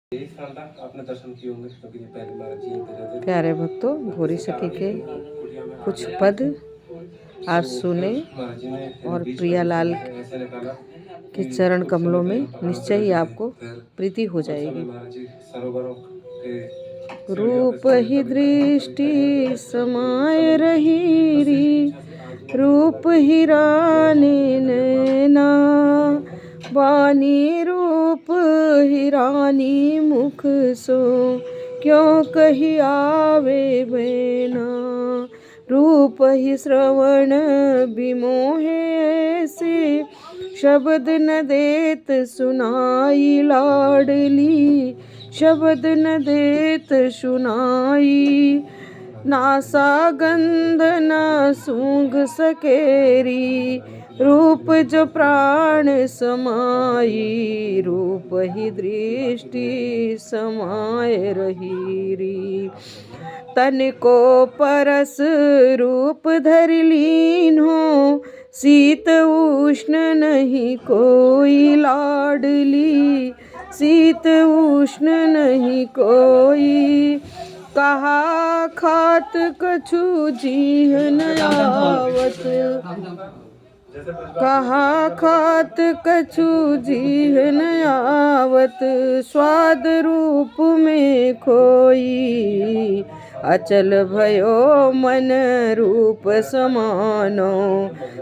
आपने दर्शन किए होंगे क्योंकि पहले महाराज जी यहीं पे रहते थे। प्यारे भक्तों, गौरी सखी के कुछ पद आप सुने महाराज जी ने और बीच प्रियालाल ऐसे निकाला के कि चरण कमलों समय पे में हम प्रणाम निश्चय कर ही रहे थे, आपको फिर प्रीति हो उस समय जाएगी। महाराज जी सरोवरों के सीढ़ियों पे रूप समय ही कभी दृष्टि समाय रही री, रूप ही रानी नैना, वाणी रूप ही रानी मुख सो, क्यों कही आवे बैना। रूप ही श्रवण विमोहे ऐसे, शब्द न देत सुनाई लाडली, शब्द न देत सुनाई। नासा गंध न सूंघ सकेरी, रूप जो प्राण समाई, रूप ही दृष्टि समाय रही री। तन को परस रूप धर लीन हो, शीत उष्ण नहीं कोई लाडली, शीत उष्ण नहीं कोई। कहा खात कछु जीहन आवत, कहा खात कछु जीहन आवत, स्वाद रूप में खोई। अचल भयो मन रूप समानो,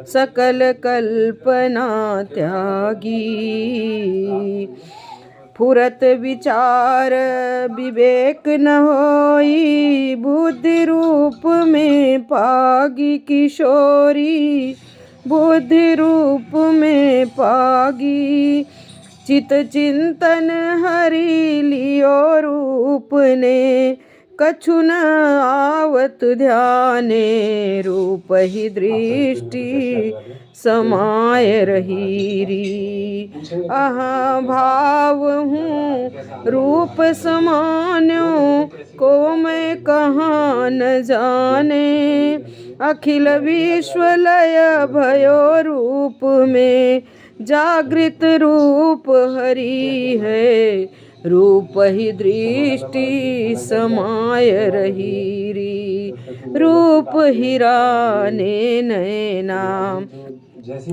सकल कल्पना त्यागी। फुरत विचार विवेक न होई, बुद्धि रूप में पागी किशोरी, बुद्धि रूप में पागी। चित चिंतन हरि लियो रूप ने, कछु न आवत ध्याने, रूप ही दृष्टि समाय रही री। अहा भाव हूँ रूप समान्यो, को मैं कहाँ न जाने। अखिल विश्व लय भयो रूप में, जागृत रूप हरि है, रूप ही दृष्टि समाय रही री। रूप ही राने नैना,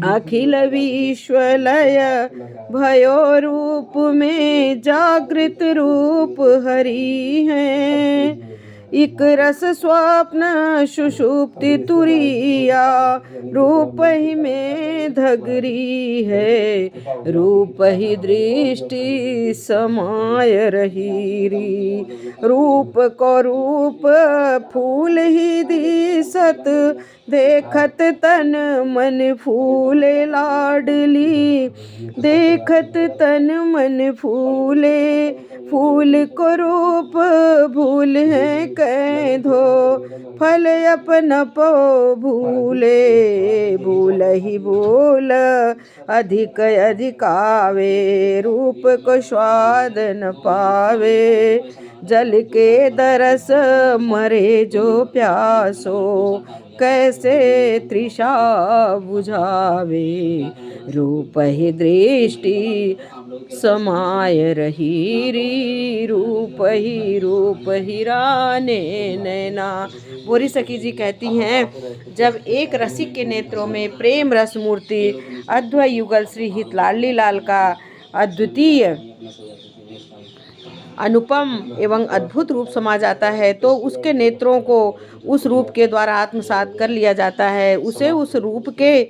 अखिल विश्व लय भयो रूप में, जागृत रूप हरि है। इक रस स्वप्न सुषुप्ति तुरिया, रूप ही में धगरी है, रूप ही दृष्टि समाय रही री। रूप को रूप फूल ही दिसत, देखत तन मन फूले लाडली, देखत तन मन फूले। फूल को रूप भूल है कह दो, फल अपन पो भूले। भूल ही भूल अधिक अधिकावे, रूप को स्वाद न पावे। जल के दरस मरे जो प्यासो, कैसे तृषा बुझावे। रूप ही दृष्टि समाय रही री, रूप ही राने नैना। गौरी सखी जी कहती हैं, जब एक रसिक के नेत्रों में प्रेम रस मूर्ति अद्वैत युगल श्री हित लाडली लाल का अद्वितीय अनुपम एवं अद्भुत रूप समा जाता है, तो उसके नेत्रों को उस रूप के द्वारा आत्मसात कर लिया जाता है। उसे उस रूप के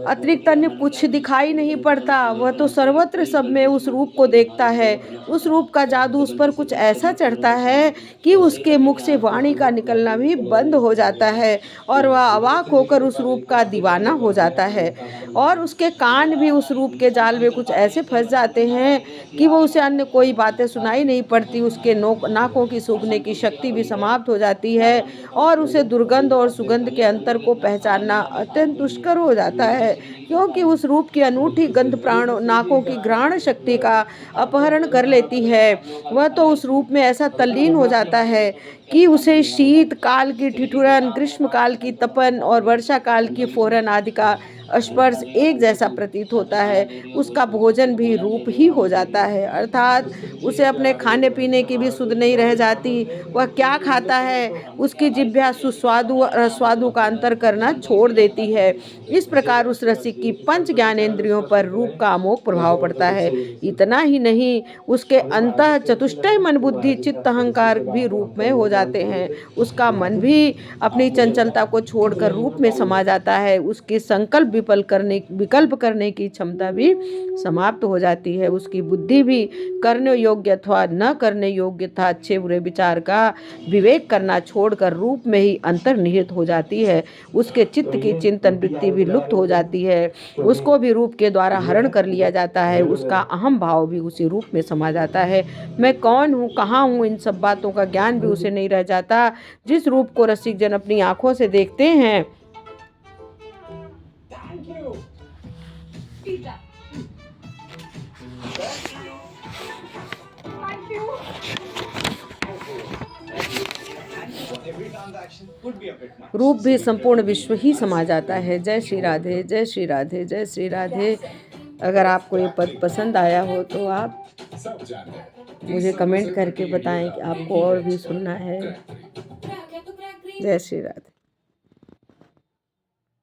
अतिरिक्त अन्य कुछ दिखाई नहीं पड़ता, वह तो सर्वत्र सब में उस रूप को देखता है। उस रूप का जादू उस पर कुछ ऐसा चढ़ता है कि उसके मुख से वाणी का निकलना भी बंद हो जाता है और वह अवाक होकर उस रूप का दीवाना हो जाता है। और उसके कान भी उस रूप के जाल में कुछ ऐसे फंस जाते हैं कि वो उसे अन्य कोई बातें सुनाई नहीं पड़ती। उसके नाकों की सूंघने की शक्ति भी समाप्त हो जाती है और उसे दुर्गंध और सुगंध के अंतर को पहचानना अत्यंत दुष्कर हो जाता है, क्योंकि उस रूप की अनूठी गंध प्राण नाकों की घ्राण शक्ति का अपहरण कर लेती है। वह तो उस रूप में ऐसा तल्लीन हो जाता है कि उसे शीत काल की ठिठुरन, ग्रीष्म काल की तपन और वर्षा काल की फोरन आदि का स्पर्श एक जैसा प्रतीत होता है, उसका भोजन भी रूप ही हो जाता है, अर्थात उसे अपने खाने पीने की भी सुध नहीं रह जाती। वह क्या खाता है, उसकी जिह्वा सुस्वादु और अस्वादु का अंतर करना छोड़ देती है। इस प्रकार उस रसिक की पंच ज्ञानेंद्रियों पर रूप का अमोघ प्रभाव पड़ता है। इतना ही नहीं, उसके अंतः चतुष्टय मन बुद्धि चित्त अहंकार भी रूप में हो जाते हैं। उसका मन भी अपनी चंचलता को छोड़कर रूप में समा जाता है। उसकी संकल्प विकल्प करने की क्षमता भी समाप्त हो जाती है। उसकी बुद्धि भी करने योग्य अथवा न करने योग्य था अच्छे बुरे विचार का विवेक करना छोड़कर रूप में ही अंतर्निहित हो जाती है। उसके चित्त की चिंतन वृत्ति भी लुप्त हो जाती है। उसको भी रूप के द्वारा हरण कर लिया जाता है। उसका अहम भाव भी उसी रूप में समा जाता है। मैं कौन हूँ, कहाँ हूँ, इन सब बातों का ज्ञान भी उसे नहीं रह जाता। जिस रूप को रसिक जन अपनी आंखों से देखते हैं, रूप भी संपूर्ण विश्व ही समा जाता है। जय श्री राधे, जय श्री राधे, जय श्री राधे। अगर आपको ये पद पसंद आया हो तो आप मुझे कमेंट करके बताएं कि आपको और भी सुनना है। जय श्री राधे।